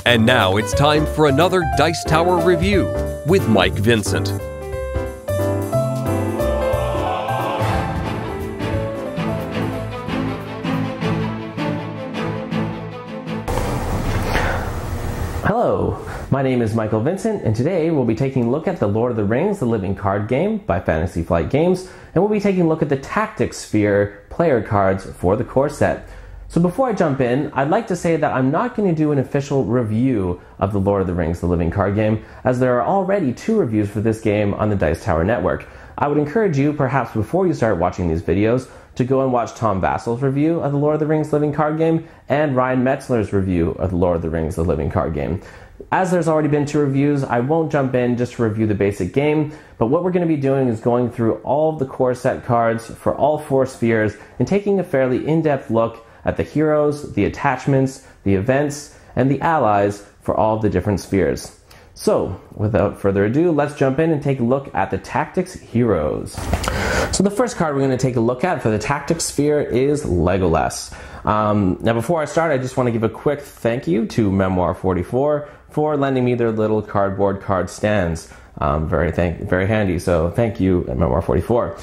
And now it's time for another Dice Tower review with Mike Vincent. Hello, my name is Michael Vincent, and today we'll be taking a look at the Lord of the Rings, the Living Card Game by Fantasy Flight Games, and we'll be taking a look at the Tactics Sphere player cards for the core set. So before I jump in, I'd like to say that I'm not going to do an official review of the Lord of the Rings, the Living Card Game, as there are already 2 reviews for this game on the Dice Tower Network. I would encourage you, perhaps before you start watching these videos, to go and watch Tom Vassel's review of the Lord of the Rings Living Card Game and Ryan Metzler's review of the Lord of the Rings The Living Card Game. As there's already been 2 reviews, I won't jump in just to review the basic game, but what we're going to be doing is going through all of the core set cards for all 4 spheres and taking a fairly in-depth look at the heroes, the attachments, the events, and the allies for all of the different spheres. So, without further ado, let's jump in and take a look at the Tactics Heroes. So the first card we're going to take a look at for the Tactics Sphere is Legolas. Now before I start, I just want to give a quick thank you to Memoir 44 for lending me their little cardboard card stands. Very handy, so thank you, Memoir 44.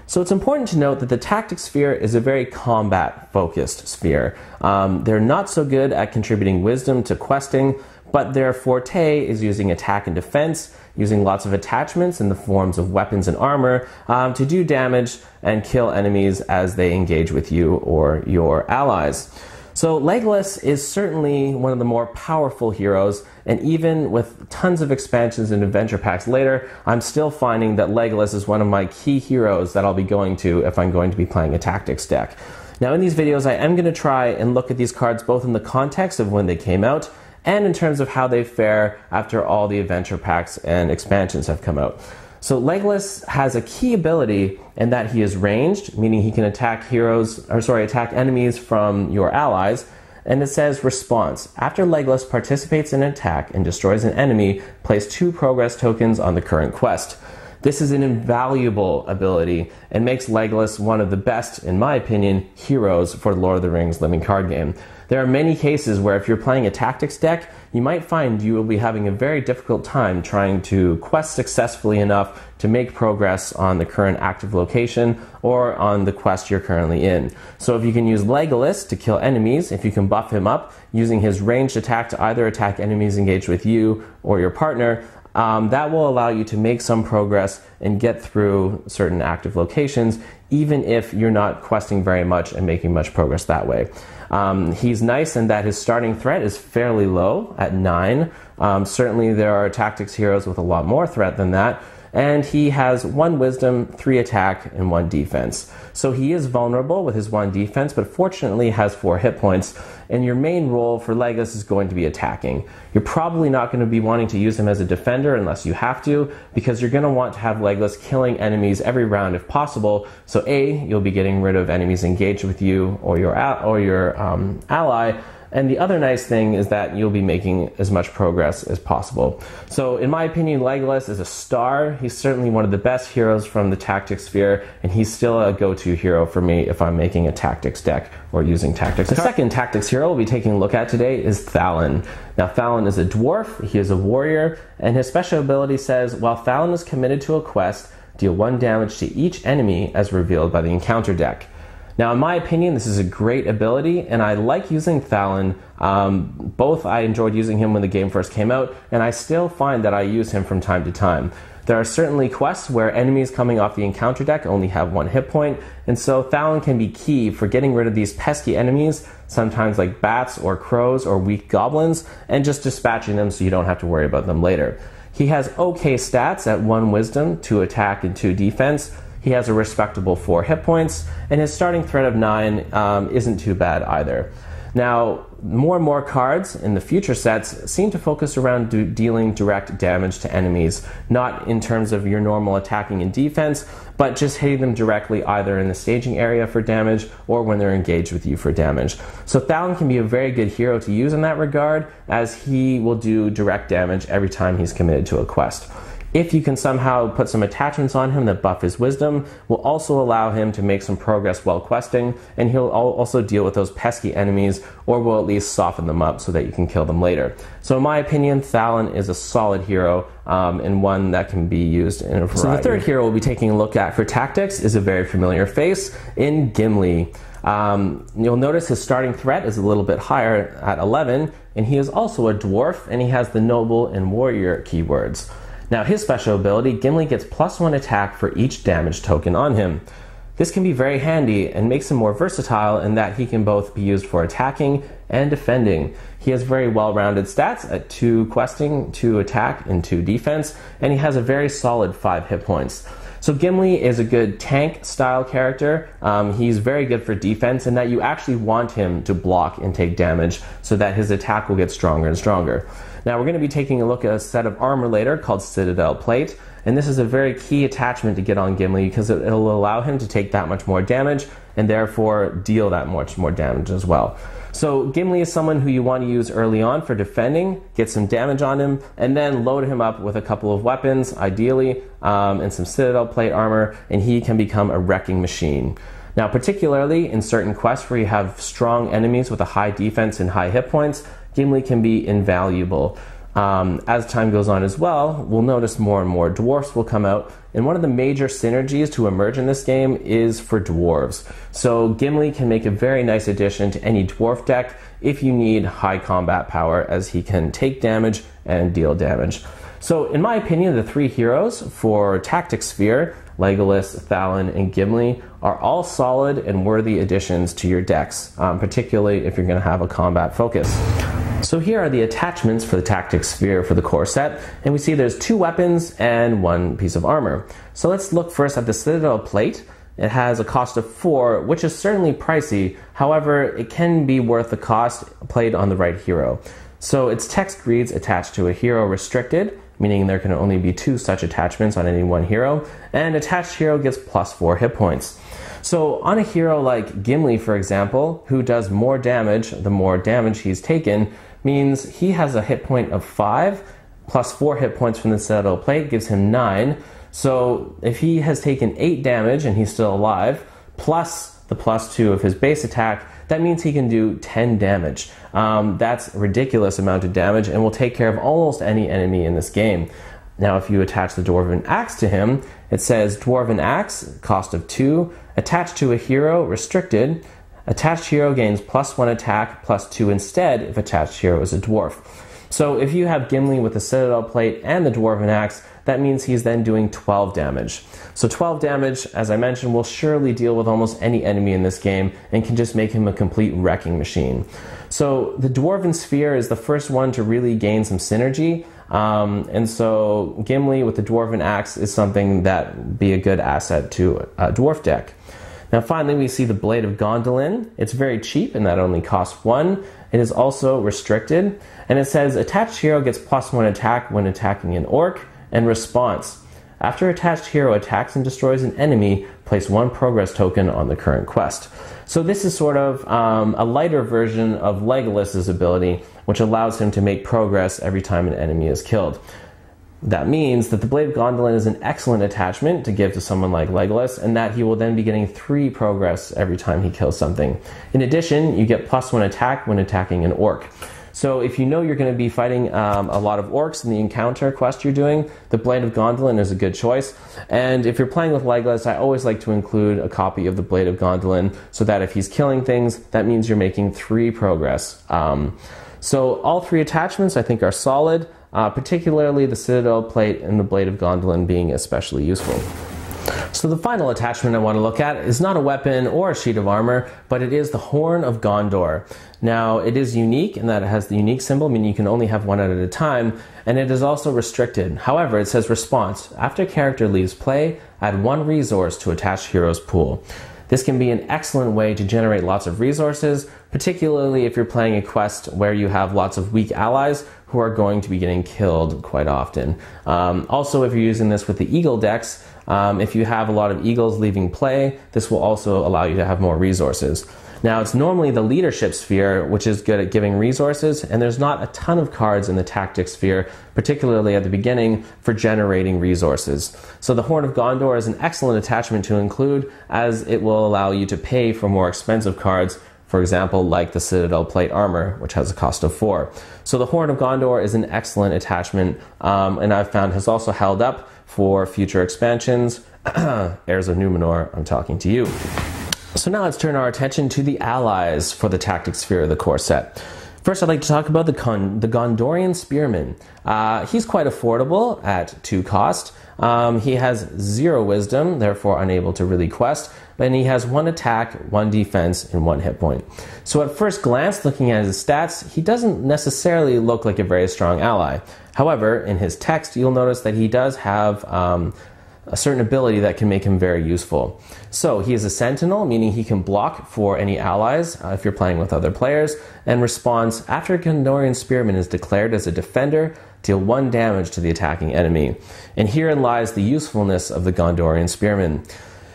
So it's important to note that the Tactics Sphere is a very combat-focused sphere. They're not so good at contributing wisdom to questing, but their forte is using attack and defense, using lots of attachments in the forms of weapons and armor to do damage and kill enemies as they engage with you or your allies. So Legolas is certainly one of the more powerful heroes, and even with tons of expansions and adventure packs later, I'm still finding that Legolas is one of my key heroes that I'll be going to if I'm going to be playing a tactics deck. Now in these videos, I am going to try and look at these cards both in the context of when they came out and in terms of how they fare after all the adventure packs and expansions have come out. So Legolas has a key ability in that he is ranged, meaning he can attack attack enemies from your allies, and it says response. After Legolas participates in an attack and destroys an enemy, place 2 progress tokens on the current quest. This is an invaluable ability and makes Legolas one of the best, in my opinion, heroes for Lord of the Rings Living Card Game. There are many cases where if you're playing a tactics deck, you might find you will be having a very difficult time trying to quest successfully enough to make progress on the current active location or on the quest you're currently in. So if you can use Legolas to kill enemies, if you can buff him up using his ranged attack to either attack enemies engaged with you or your partner, that will allow you to make some progress and get through certain active locations, even if you're not questing very much and making much progress that way. He's nice in that his starting threat is fairly low at 9. Certainly there are tactics heroes with a lot more threat than that. And he has 1 wisdom, 3 attack, and 1 defense. So he is vulnerable with his 1 defense, but fortunately has 4 hit points. And your main role for Legolas is going to be attacking. You're probably not going to be wanting to use him as a defender unless you have to, because you're going to want to have Legolas killing enemies every round if possible. So A, you'll be getting rid of enemies engaged with you or your ally. And the other nice thing is that you'll be making as much progress as possible. So in my opinion, Legolas is a star. He's certainly one of the best heroes from the Tactics Sphere, and he's still a go-to hero for me if I'm making a tactics deck or using tactics. The second tactics hero we'll be taking a look at today is Thalon. Now Thalon is a dwarf, he is a warrior, and his special ability says, while Thalon is committed to a quest, deal 1 damage to each enemy as revealed by the encounter deck. Now, in my opinion, this is a great ability, and I like using Thalon. Both I enjoyed using him when the game first came out, and I still find that I use him from time to time. There are certainly quests where enemies coming off the encounter deck only have 1 hit point, and so Thalon can be key for getting rid of these pesky enemies, sometimes like bats or crows or weak goblins, and just dispatching them so you don't have to worry about them later. He has okay stats at 1 wisdom, 2 attack, and 2 defense. He has a respectable 4 hit points, and his starting threat of 9 isn't too bad either. Now, more and more cards in the future sets seem to focus around dealing direct damage to enemies, not in terms of your normal attacking and defense, but just hitting them directly either in the staging area for damage or when they're engaged with you for damage. So Thalon can be a very good hero to use in that regard, as he will do direct damage every time he's committed to a quest. If you can somehow put some attachments on him that buff his wisdom, will also allow him to make some progress while questing, and he'll also deal with those pesky enemies, or will at least soften them up so that you can kill them later. So in my opinion, Thalon is a solid hero, and one that can be used in a variety. So the third hero we'll be taking a look at for tactics is a very familiar face in Gimli. You'll notice his starting threat is a little bit higher at 11, and he is also a dwarf, and he has the noble and warrior keywords. Now his special ability, Gimli gets +1 attack for each damage token on him. This can be very handy and makes him more versatile in that he can both be used for attacking and defending. He has very well-rounded stats at 2 questing, 2 attack, and 2 defense, and he has a very solid 5 hit points. So Gimli is a good tank-style character. He's very good for defense in that you actually want him to block and take damage so that his attack will get stronger and stronger. Now we're going to be taking a look at a set of armor later called Citadel Plate, and this is a very key attachment to get on Gimli because it'll allow him to take that much more damage and therefore deal that much more damage as well. So Gimli is someone who you want to use early on for defending, get some damage on him, and then load him up with a couple of weapons, ideally, and some Citadel Plate armor, and he can become a wrecking machine. Now, particularly in certain quests where you have strong enemies with a high defense and high hit points, Gimli can be invaluable. As time goes on as well, we'll notice more and more dwarfs will come out, and one of the major synergies to emerge in this game is for dwarves. So Gimli can make a very nice addition to any dwarf deck if you need high combat power, as he can take damage and deal damage. So in my opinion, the 3 heroes for Tactic Sphere, Legolas, Thalon, and Gimli, are all solid and worthy additions to your decks, particularly if you're going to have a combat focus. So here are the attachments for the Tactic Sphere for the core set, and we see there's 2 weapons and 1 piece of armor. So let's look first at the Citadel Plate. It has a cost of 4, which is certainly pricey. However, it can be worth the cost played on the right hero. So its text reads, attached to a hero restricted, meaning there can only be 2 such attachments on any one hero, and attached hero gets +4 hit points. So on a hero like Gimli, for example, who does more damage, the more damage he's taken, means he has a hit point of 5, +4 hit points from the Citadel Plate gives him 9. So if he has taken 8 damage and he's still alive, plus the +2 of his base attack, that means he can do 10 damage. That's a ridiculous amount of damage and will take care of almost any enemy in this game. Now if you attach the Dwarven Axe to him, it says Dwarven Axe, cost of 2, attached to a hero, restricted. Attached hero gains +1 attack, +2 instead if attached hero is a dwarf. So if you have Gimli with the Citadel Plate and the Dwarven Axe, that means he's then doing 12 damage. So 12 damage, as I mentioned, will surely deal with almost any enemy in this game and can just make him a complete wrecking machine. So the Dwarven Sphere is the first one to really gain some synergy, and so Gimli with the Dwarven Axe is something that would be a good asset to a dwarf deck. Now finally we see the Blade of Gondolin. It's very cheap and that only costs 1. It is also restricted, and it says attached hero gets +1 attack when attacking an orc, and response. After attached hero attacks and destroys an enemy, place 1 progress token on the current quest. So this is sort of a lighter version of Legolas's ability, which allows him to make progress every time an enemy is killed. That means that the Blade of Gondolin is an excellent attachment to give to someone like Legolas, and that he will then be getting 3 progress every time he kills something. In addition, you get +1 attack when attacking an orc. So if you know you're going to be fighting a lot of orcs in the encounter quest you're doing, the Blade of Gondolin is a good choice. And if you're playing with Legolas, I always like to include a copy of the Blade of Gondolin so that if he's killing things, that means you're making 3 progress. So all 3 attachments I think are solid. Particularly the Citadel Plate and the Blade of Gondolin being especially useful. So the final attachment I want to look at is not a weapon or a sheet of armor, but it is the Horn of Gondor. Now it is unique in that it has the unique symbol, meaning you can only have 1 at a time, and it is also restricted. However, it says response. After a character leaves play, add 1 resource to attached hero's pool. This can be an excellent way to generate lots of resources, particularly if you're playing a quest where you have lots of weak allies who are going to be getting killed quite often. Also, if you're using this with the eagle decks, if you have a lot of eagles leaving play, this will also allow you to have more resources. Now, it's normally the leadership sphere, which is good at giving resources, and there's not a ton of cards in the tactics sphere, particularly at the beginning, for generating resources. So the Horn of Gondor is an excellent attachment to include, as it will allow you to pay for more expensive cards, for example, like the Citadel Plate Armor, which has a cost of 4. So the Horn of Gondor is an excellent attachment, and I've found has also held up for future expansions. Heirs of Numenor, I'm talking to you. So now let's turn our attention to the allies for the tactics sphere of the core set. First, I'd like to talk about the Gondorian Spearman. He's quite affordable at 2 cost. He has 0 wisdom, therefore unable to really quest, and he has 1 attack, 1 defense, and 1 hit point. So at first glance, looking at his stats, he doesn't necessarily look like a very strong ally. However, in his text, you'll notice that he does have a certain ability that can make him very useful. So he is a sentinel, meaning he can block for any allies if you're playing with other players, and responds after a Gondorian Spearman is declared as a defender, deal 1 damage to the attacking enemy. And herein lies the usefulness of the Gondorian Spearman.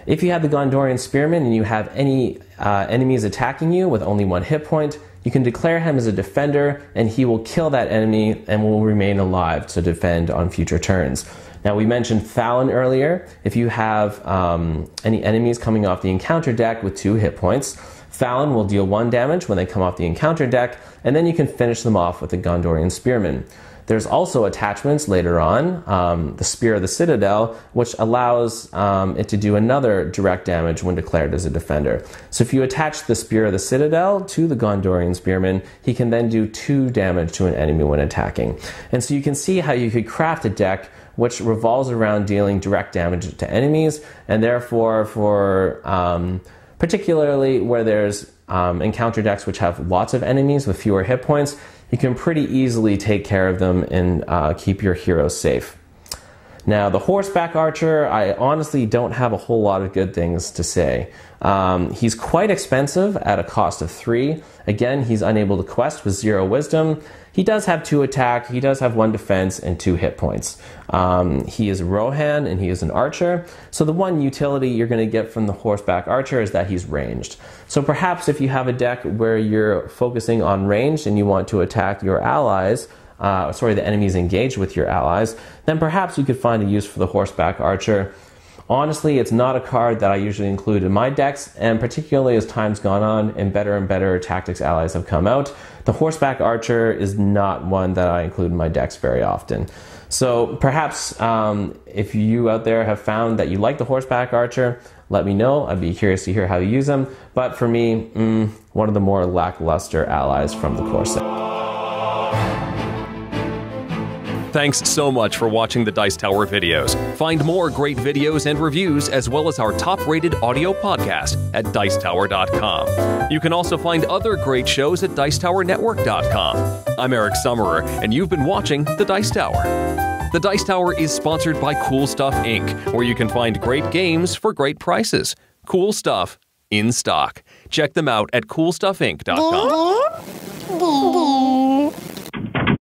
If you have the Gondorian Spearman and you have any enemies attacking you with only 1 hit point, you can declare him as a defender and he will kill that enemy and will remain alive to defend on future turns. Now, we mentioned Thalon earlier. If you have any enemies coming off the encounter deck with 2 hit points, Thalon will deal 1 damage when they come off the encounter deck, and then you can finish them off with the Gondorian Spearman. There's also attachments later on, the Spear of the Citadel, which allows it to do another direct damage when declared as a defender. So if you attach the Spear of the Citadel to the Gondorian Spearman, he can then do 2 damage to an enemy when attacking. And so you can see how you could craft a deck which revolves around dealing direct damage to enemies, and therefore for particularly where there's encounter decks which have lots of enemies with fewer hit points, you can pretty easily take care of them and keep your heroes safe. Now, the Horseback Archer, I honestly don't have a whole lot of good things to say. He's quite expensive at a cost of 3. Again, he's unable to quest with 0 wisdom. He does have 2 attack, he does have 1 defense, and 2 hit points. He is Rohan, and he is an archer. So the one utility you're going to get from the Horseback Archer is that he's ranged. So perhaps if you have a deck where you're focusing on ranged and you want to attack your allies, the enemies engaged with your allies, then perhaps you could find a use for the Horseback Archer. Honestly, it's not a card that I usually include in my decks, and particularly as time's gone on and better tactics allies have come out, the Horseback Archer is not one that I include in my decks very often. So perhaps if you out there have found that you like the Horseback Archer, let me know. I'd be curious to hear how you use them. But for me, one of the more lackluster allies from the core set. Thanks so much for watching the Dice Tower videos. Find more great videos and reviews, as well as our top-rated audio podcast at Dicetower.com. You can also find other great shows at Dicetowernetwork.com. I'm Eric Summerer, and you've been watching The Dice Tower. The Dice Tower is sponsored by Cool Stuff Inc., where you can find great games for great prices. Cool stuff in stock. Check them out at CoolStuffInc.com.